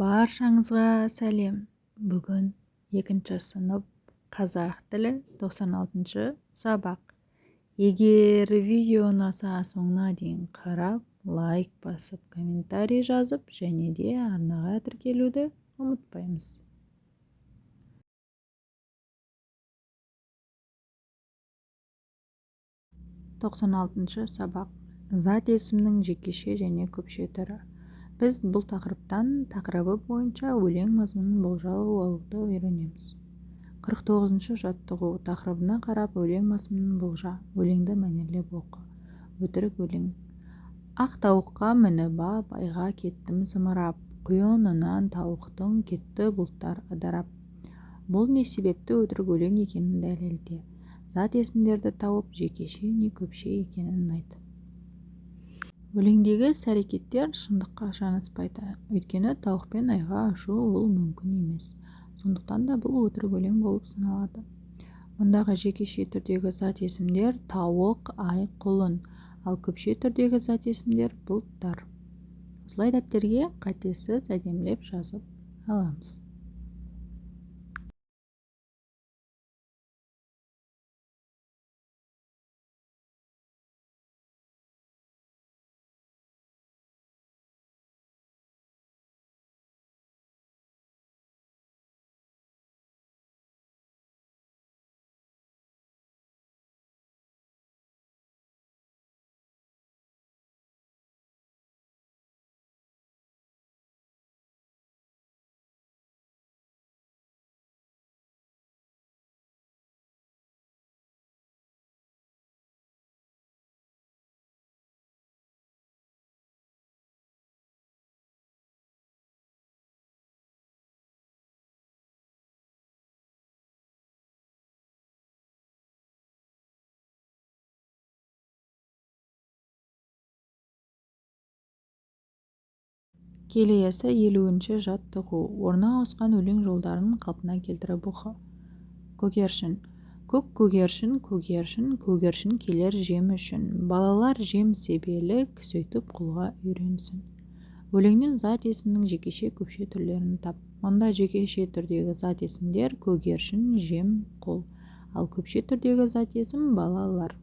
Баршаңызға сәлем. Бүгін 2 сынып қазақ тілі 96 сабақ. Егер видео ұнаса соңына дейін қарап, лайк басып, комментарий жазып, және де арнаға тіркелуді ұмытпаймыз. Тоқсан алтыншы сабақ. Зат есімнің жекеше және көпше түрі. Біз бұл тақырыбы бойынша өлең мазмұнын болжау алуды үйренеміз. 49-шы жаттығу тақырыбына қарап өлең мазмұнын болжа, өлеңді мәнерлеп оқы. Өтірік өлең. Ақ тауыққа мініп ап, айға кеттім зымырап, құйынынан тауықтың кетті бұлттар ыдырап. Бұл не себепті өтірік өлең екенін дәлелде. Зат есімдерді тауып, жекеше не көпше екенін айт. Өлеңдегі іс-әрекеттер шындыққа жанаспайды, өйткені тауық пен айға ұшу ол мүмкін емес. Сондықтан да бұл өтірік өлең болып саналады. Мұндағы жекеше түрдегі зат есімдер тауық, ай, құлын, ал көпше түрдегі зат есімдер бұлттар. Осылай дәптерге қатесіз әдемілеп жазып аламыз. Келесі 50-ші жаттығу. Орнына ауысқан өлең жолдарын қалпына келтіріп оқы. Көгершін. Көк көгершін, көгершін, көгершін келер жем үшін. Балалар жем себелік, сөйтіп құлға үйренсін. Өлеңнен зат есімнің жекеше көпше түрлерін тап. Онда жекеше түрдегі зат есімдер көгершін, жем, құл. Ал көпше түрдегі зат есім балалар.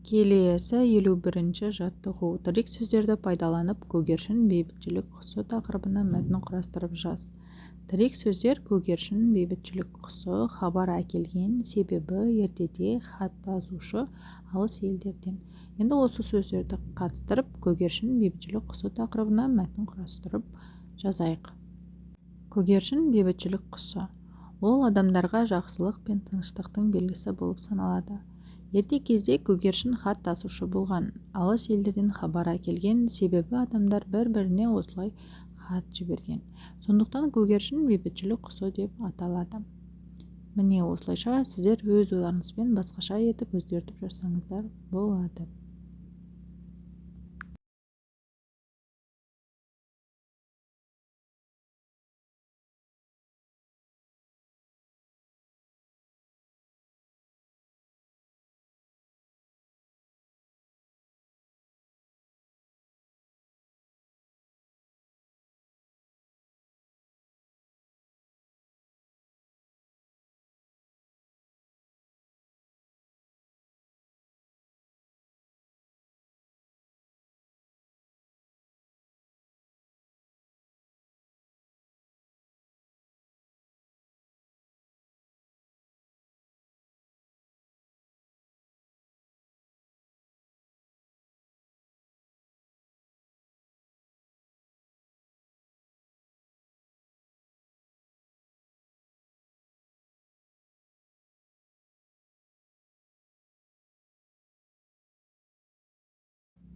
Келесі 51-ші жаттығу. Тірек сөздерді пайдаланып, көгершін бейбітшілік құсы тақырыбына мәтін құрастырып жаз. Тірек сөздер көгершін бейбітшілік құсы, хабар әкелген, себебі ертеде, хат жазушы алыс елдерден. Енді осы сөздерді қатыстырып, көгершін бейбітшілік құсы тақырыбына мәтін құрастырып жазайық. Көгершін бейбітшілік құсы. Ол адамдарға жақсылық пен тыныштықтың белгісі болып саналады. Ерте кезде көгершін хат тасушы болған, алыс елдерден хабар әкелген, себебі адамдар бір-біріне осылай хат жіберген. Сондықтан көгершін бейбітшілік құсы деп аталады. Міне осылайша сіздер өз ойларыңызбен басқаша етіп өзгертіп жазсаңыздар болады.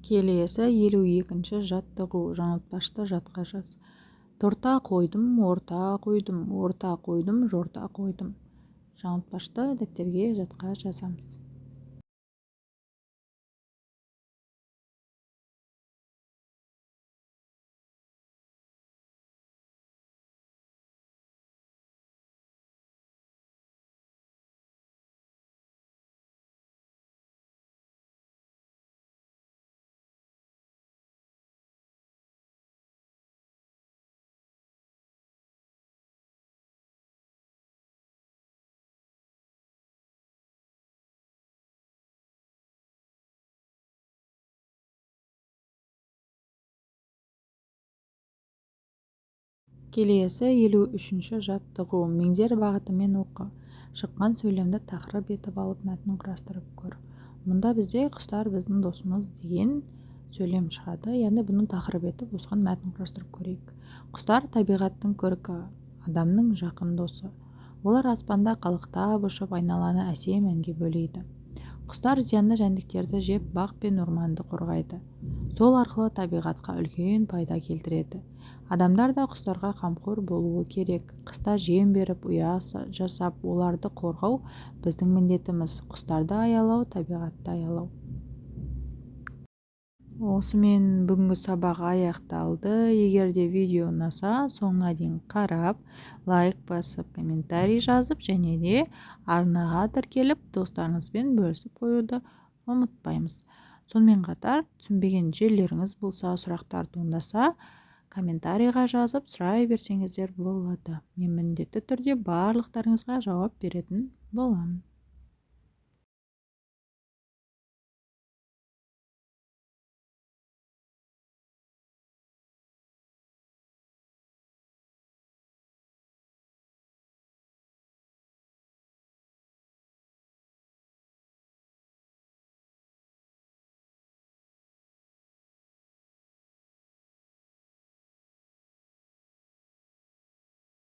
Келесі 52-ші жаттығу. Жаңылтпашты жатқа жаз. Торта қойдым, орта қойдым, орта қойдым, жорта қойдым. Жаңылтпашты дәптерге жатқа жазамыз. Келесі 53-ші жаттығу. Меңзер бағытымен оқы. Шыққан сөйлемді тақырып етіп алып мәтін құрастырып көр. Мұнда бізде құстар біздің досымыз деген сөйлем шығады. Яғни бұны тақырып етіп осыған мәтін құрастырып көрейік. Құстар табиғаттың көркі, адамның жақын досы. Олар аспанда қалықтап ұшып айналаны әсем әнге бөлейді. Құстар зиянды жәндіктерді жеп бақ пен орманды қорғайды. Сол арқылы табиғатқа үлкен пайда келтіреді. Адамдар да құстарға қамқор болуы керек. Қыста жем беріп, ұя жасап, оларды қорғау біздің міндетіміз. Құстарды аялау, табиғатты аялау. Осымен бүгінгі сабақ аяқталды. Егер де видео ұнаса, соңына дейін қарап, лайк басып, комментарий жазып, және де арнаға тіркеліп, достарыңызбен бөлісіп қоюды ұмытпаймыз. Сонымен қатар, түсінбеген жерлеріңіз болса, сұрақтар туындаса, комментарийға жазып сұрай берсеңіздер болады. Мен міндетті түрде барлықтарыңызға жауап беретін боламын.